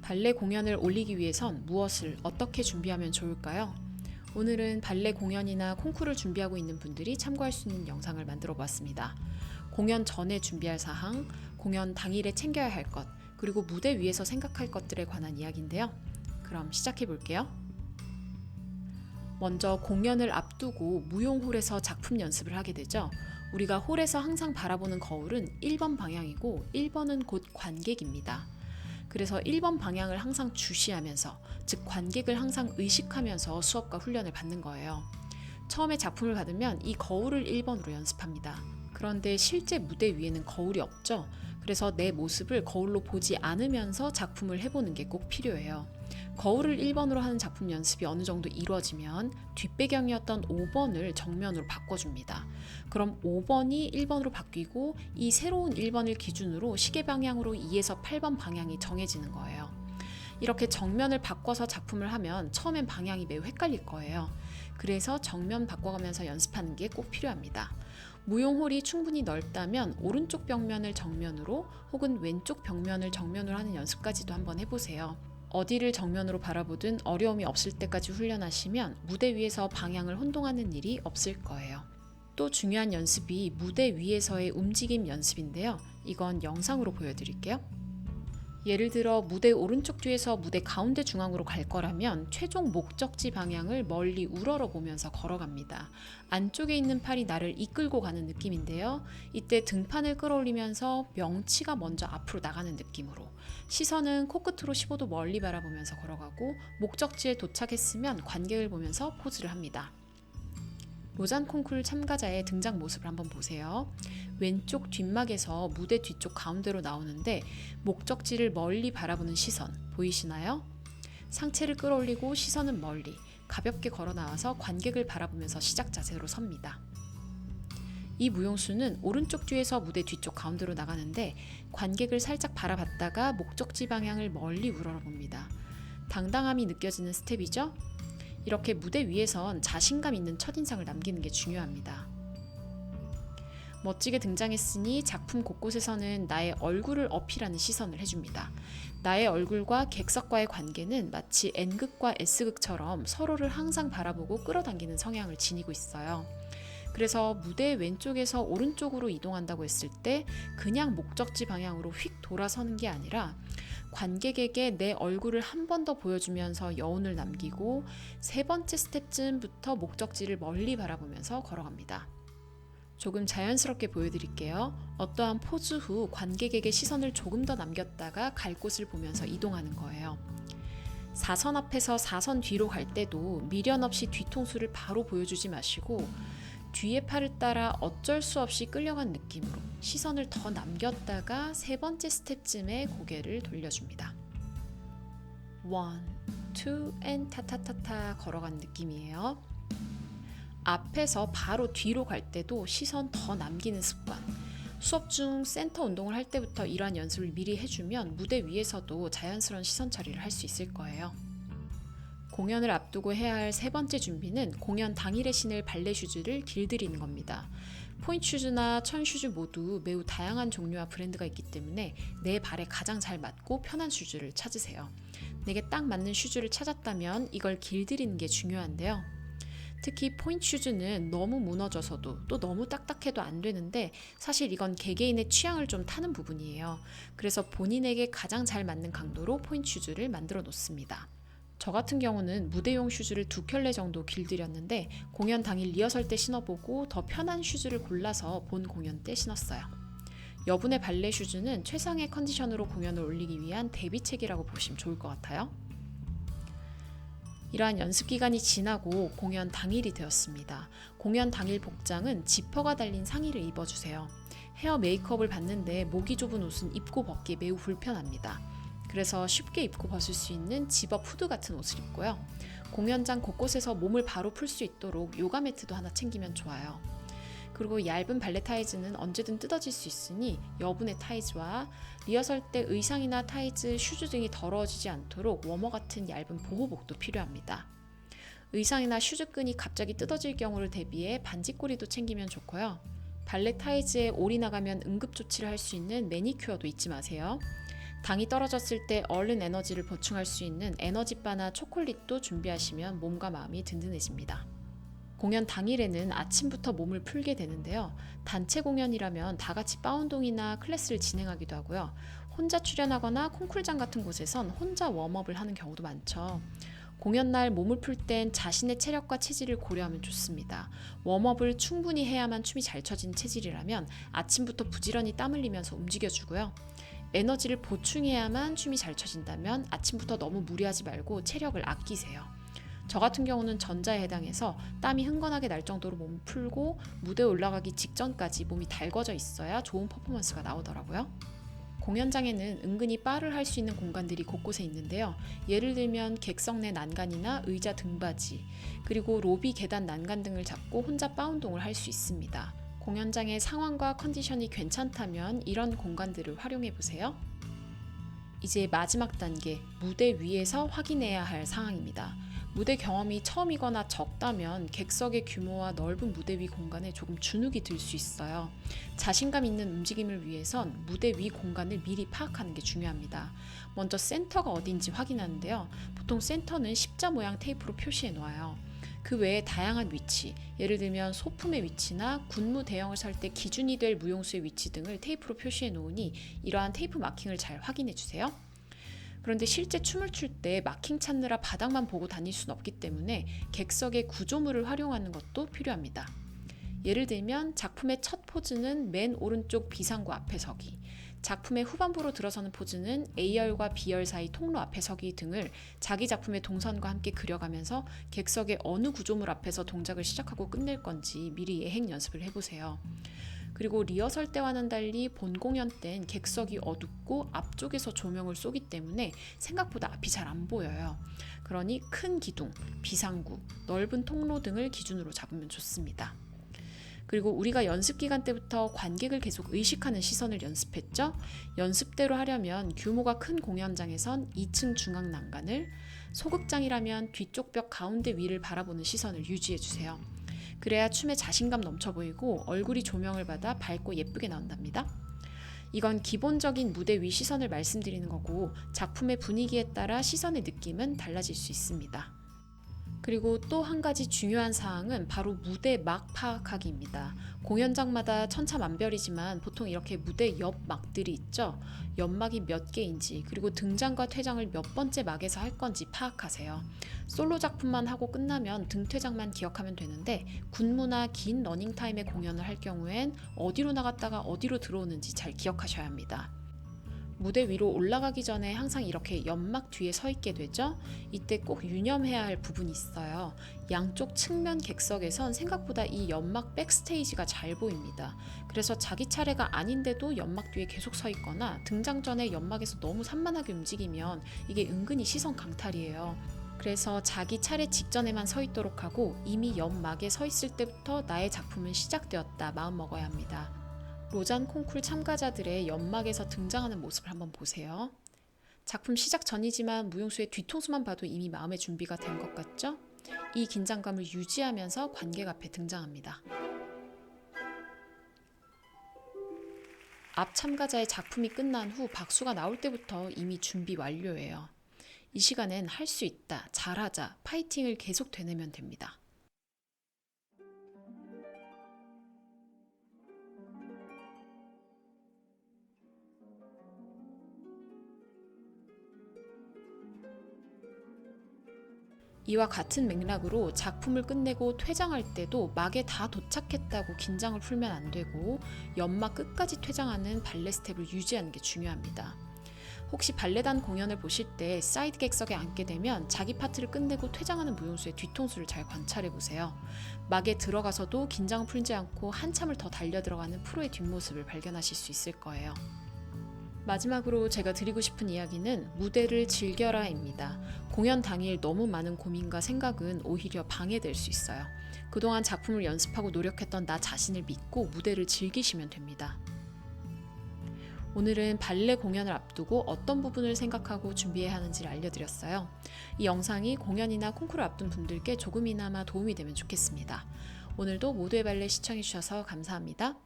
발레 공연을 올리기 위해선 무엇을 어떻게 준비하면 좋을까요? 오늘은 발레 공연이나 콩쿠르를 준비하고 있는 분들이 참고할 수 있는 영상을 만들어 보았습니다. 공연 전에 준비할 사항, 공연 당일에 챙겨야 할 것, 그리고 무대 위에서 생각할 것들에 관한 이야기인데요. 그럼 시작해 볼게요. 먼저 공연을 앞두고 무용홀에서 작품 연습을 하게 되죠. 우리가 홀에서 항상 바라보는 거울은 1번 방향이고 1번은 곧 관객입니다. 그래서 1번 방향을 항상 주시하면서, 즉 관객을 항상 의식하면서 수업과 훈련을 받는 거예요. 처음에 작품을 받으면 이 거울을 1번으로 연습합니다. 그런데 실제 무대 위에는 거울이 없죠. 그래서 내 모습을 거울로 보지 않으면서 작품을 해보는 게 꼭 필요해요. 거울을 1번으로 하는 작품 연습이 어느 정도 이루어지면 뒷배경이었던 5번을 정면으로 바꿔줍니다. 그럼 5번이 1번으로 바뀌고 이 새로운 1번을 기준으로 시계 방향으로 2에서 8번 방향이 정해지는 거예요. 이렇게 정면을 바꿔서 작품을 하면 처음엔 방향이 매우 헷갈릴 거예요. 그래서 정면 바꿔가면서 연습하는 게 꼭 필요합니다. 무용홀이 충분히 넓다면 오른쪽 벽면을 정면으로 혹은 왼쪽 벽면을 정면으로 하는 연습까지도 한번 해보세요. 어디를 정면으로 바라보든 어려움이 없을 때까지 훈련하시면 무대 위에서 방향을 혼동하는 일이 없을 거예요. 또 중요한 연습이 무대 위에서의 움직임 연습인데요. 이건 영상으로 보여드릴게요. 예를 들어 무대 오른쪽 뒤에서 무대 가운데 중앙으로 갈 거라면 최종 목적지 방향을 멀리 우러러 보면서 걸어갑니다. 안쪽에 있는 팔이 나를 이끌고 가는 느낌인데요. 이때 등판을 끌어올리면서 명치가 먼저 앞으로 나가는 느낌으로, 시선은 코끝으로 15도 멀리 바라보면서 걸어가고, 목적지에 도착했으면 관객을 보면서 포즈를 합니다. 로잔 콩쿠르 참가자의 등장 모습을 한번 보세요. 왼쪽 뒷막에서 무대 뒤쪽 가운데로 나오는데 목적지를 멀리 바라보는 시선 보이시나요? 상체를 끌어올리고 시선은 멀리, 가볍게 걸어 나와서 관객을 바라보면서 시작 자세로 섭니다. 이 무용수는 오른쪽 뒤에서 무대 뒤쪽 가운데로 나가는데 관객을 살짝 바라봤다가 목적지 방향을 멀리 우러러봅니다. 당당함이 느껴지는 스텝이죠? 이렇게 무대 위에선 자신감 있는 첫인상을 남기는 게 중요합니다. 멋지게 등장했으니 작품 곳곳에서는 나의 얼굴을 어필하는 시선을 해줍니다. 나의 얼굴과 객석과의 관계는 마치 N극과 S극처럼 서로를 항상 바라보고 끌어당기는 성향을 지니고 있어요. 그래서 무대 왼쪽에서 오른쪽으로 이동한다고 했을 때 그냥 목적지 방향으로 휙 돌아서는 게 아니라 관객에게 내 얼굴을 한 번 더 보여주면서 여운을 남기고 세 번째 스텝쯤부터 목적지를 멀리 바라보면서 걸어갑니다. 조금 자연스럽게 보여드릴게요. 어떠한 포즈 후 관객에게 시선을 조금 더 남겼다가 갈 곳을 보면서 이동하는 거예요. 4선 앞에서 4선 뒤로 갈 때도 미련 없이 뒤통수를 바로 보여주지 마시고 뒤에 팔을 따라 어쩔 수 없이 끌려간 느낌으로 시선을 더 남겼다가 세 번째 스텝쯤에 고개를 돌려줍니다. 1, 2, and 타타타타 걸어간 느낌이에요. 앞에서 바로 뒤로 갈 때도 시선 더 남기는 습관. 수업 중 센터 운동을 할 때부터 이러한 연습을 미리 해주면 무대 위에서도 자연스러운 시선 처리를 할 수 있을 거예요. 공연을 앞두고 해야 할 세 번째 준비는 공연 당일에 신을 발레 슈즈를 길들이는 겁니다. 포인트 슈즈나 천 슈즈 모두 매우 다양한 종류와 브랜드가 있기 때문에 내 발에 가장 잘 맞고 편한 슈즈를 찾으세요. 내게 딱 맞는 슈즈를 찾았다면 이걸 길들이는 게 중요한데요. 특히 포인트 슈즈는 너무 무너져서도 또 너무 딱딱해도 안 되는데 사실 이건 개개인의 취향을 좀 타는 부분이에요. 그래서 본인에게 가장 잘 맞는 강도로 포인트 슈즈를 만들어 놓습니다. 저 같은 경우는 무대용 슈즈를 2켤레 정도 길들였는데 공연 당일 리허설 때 신어보고 더 편한 슈즈를 골라서 본 공연 때 신었어요. 여분의 발레 슈즈는 최상의 컨디션으로 공연을 올리기 위한 대비책이라고 보시면 좋을 것 같아요. 이러한 연습 기간이 지나고 공연 당일이 되었습니다. 공연 당일 복장은 지퍼가 달린 상의를 입어주세요. 헤어 메이크업을 받는데 목이 좁은 옷은 입고 벗기 매우 불편합니다. 그래서 쉽게 입고 벗을 수 있는 집업 후드 같은 옷을 입고요. 공연장 곳곳에서 몸을 바로 풀 수 있도록 요가 매트도 하나 챙기면 좋아요. 그리고 얇은 발레 타이즈는 언제든 뜯어질 수 있으니 여분의 타이즈와 리허설 때 의상이나 타이즈, 슈즈 등이 더러워지지 않도록 워머 같은 얇은 보호복도 필요합니다. 의상이나 슈즈끈이 갑자기 뜯어질 경우를 대비해 반지꼬리도 챙기면 좋고요. 발레 타이즈에 올이 나가면 응급조치를 할 수 있는 매니큐어도 잊지 마세요. 당이 떨어졌을 때 얼른 에너지를 보충할 수 있는 에너지바나 초콜릿도 준비하시면 몸과 마음이 든든해집니다. 공연 당일에는 아침부터 몸을 풀게 되는데요. 단체 공연이라면 다 같이 바운동이나 클래스를 진행하기도 하고요. 혼자 출연하거나 콩쿨장 같은 곳에선 혼자 웜업을 하는 경우도 많죠. 공연 날 몸을 풀 땐 자신의 체력과 체질을 고려하면 좋습니다. 웜업을 충분히 해야만 춤이 잘 춰진 체질이라면 아침부터 부지런히 땀 흘리면서 움직여주고요. 에너지를 보충해야만 춤이 잘 춰진다면 아침부터 너무 무리하지 말고 체력을 아끼세요. 저 같은 경우는 전자에 해당해서 땀이 흥건하게 날 정도로 몸을 풀고 무대에 올라가기 직전까지 몸이 달궈져 있어야 좋은 퍼포먼스가 나오더라고요. 공연장에는 은근히 바를 할 수 있는 공간들이 곳곳에 있는데요. 예를 들면 객석 내 난간이나 의자 등받이, 그리고 로비 계단 난간 등을 잡고 혼자 바운동을 할 수 있습니다. 공연장의 상황과 컨디션이 괜찮다면 이런 공간들을 활용해 보세요. 이제 마지막 단계, 무대 위에서 확인해야 할 상황입니다. 무대 경험이 처음이거나 적다면 객석의 규모와 넓은 무대 위 공간에 조금 주눅이 들 수 있어요. 자신감 있는 움직임을 위해선 무대 위 공간을 미리 파악하는 게 중요합니다. 먼저 센터가 어딘지 확인하는데요. 보통 센터는 십자 모양 테이프로 표시해 놓아요. 그 외에 다양한 위치, 예를 들면 소품의 위치나 군무 대형을 설 때 기준이 될 무용수의 위치 등을 테이프로 표시해 놓으니 이러한 테이프 마킹을 잘 확인해 주세요. 그런데 실제 춤을 출 때 마킹 찾느라 바닥만 보고 다닐 수는 없기 때문에 객석의 구조물을 활용하는 것도 필요합니다. 예를 들면 작품의 첫 포즈는 맨 오른쪽 비상구 앞에 서기, 작품의 후반부로 들어서는 포즈는 A열과 B열 사이 통로 앞에 서기 등을 자기 작품의 동선과 함께 그려가면서 객석의 어느 구조물 앞에서 동작을 시작하고 끝낼 건지 미리 예행 연습을 해보세요. 그리고 리허설 때와는 달리 본 공연 땐 객석이 어둡고 앞쪽에서 조명을 쏘기 때문에 생각보다 앞이 잘 안 보여요. 그러니 큰 기둥, 비상구, 넓은 통로 등을 기준으로 잡으면 좋습니다. 그리고 우리가 연습 기간 때부터 관객을 계속 의식하는 시선을 연습했죠? 연습대로 하려면 규모가 큰 공연장에선 2층 중앙 난간을, 소극장이라면 뒤쪽 벽 가운데 위를 바라보는 시선을 유지해주세요. 그래야 춤에 자신감 넘쳐 보이고 얼굴이 조명을 받아 밝고 예쁘게 나온답니다. 이건 기본적인 무대 위 시선을 말씀드리는 거고 작품의 분위기에 따라 시선의 느낌은 달라질 수 있습니다. 그리고 또 한 가지 중요한 사항은 바로 무대 막 파악하기입니다. 공연장마다 천차만별이지만 보통 이렇게 무대 옆 막들이 있죠. 옆막이 몇 개인지, 그리고 등장과 퇴장을 몇 번째 막에서 할 건지 파악하세요. 솔로 작품만 하고 끝나면 등퇴장만 기억하면 되는데 군무나 긴 러닝타임의 공연을 할 경우엔 어디로 나갔다가 어디로 들어오는지 잘 기억하셔야 합니다. 무대 위로 올라가기 전에 항상 이렇게 연막 뒤에 서 있게 되죠. 이때 꼭 유념해야 할 부분이 있어요. 양쪽 측면 객석에선 생각보다 이 연막 백스테이지가 잘 보입니다. 그래서 자기 차례가 아닌데도 연막 뒤에 계속 서 있거나 등장 전에 연막에서 너무 산만하게 움직이면 이게 은근히 시선 강탈이에요. 그래서 자기 차례 직전에만 서 있도록 하고 이미 연막에 서 있을 때부터 나의 작품은 시작되었다 마음먹어야 합니다. 로잔 콩쿨 참가자들의 연막에서 등장하는 모습을 한번 보세요. 작품 시작 전이지만 무용수의 뒤통수만 봐도 이미 마음의 준비가 된 것 같죠? 이 긴장감을 유지하면서 관객 앞에 등장합니다. 앞 참가자의 작품이 끝난 후 박수가 나올 때부터 이미 준비 완료예요. 이 시간엔 할 수 있다, 잘하자, 파이팅을 계속 되뇌면 됩니다. 이와 같은 맥락으로 작품을 끝내고 퇴장할 때도 막에 다 도착했다고 긴장을 풀면 안 되고 연막 끝까지 퇴장하는 발레 스텝을 유지하는 게 중요합니다. 혹시 발레단 공연을 보실 때 사이드 객석에 앉게 되면 자기 파트를 끝내고 퇴장하는 무용수의 뒤통수를 잘 관찰해 보세요. 막에 들어가서도 긴장 풀지 않고 한참을 더 달려 들어가는 프로의 뒷모습을 발견하실 수 있을 거예요. 마지막으로 제가 드리고 싶은 이야기는 무대를 즐겨라입니다. 공연 당일 너무 많은 고민과 생각은 오히려 방해될 수 있어요. 그동안 작품을 연습하고 노력했던 나 자신을 믿고 무대를 즐기시면 됩니다. 오늘은 발레 공연을 앞두고 어떤 부분을 생각하고 준비해야 하는지를 알려드렸어요. 이 영상이 공연이나 콩쿠르를 앞둔 분들께 조금이나마 도움이 되면 좋겠습니다. 오늘도 모두의 발레 시청해주셔서 감사합니다.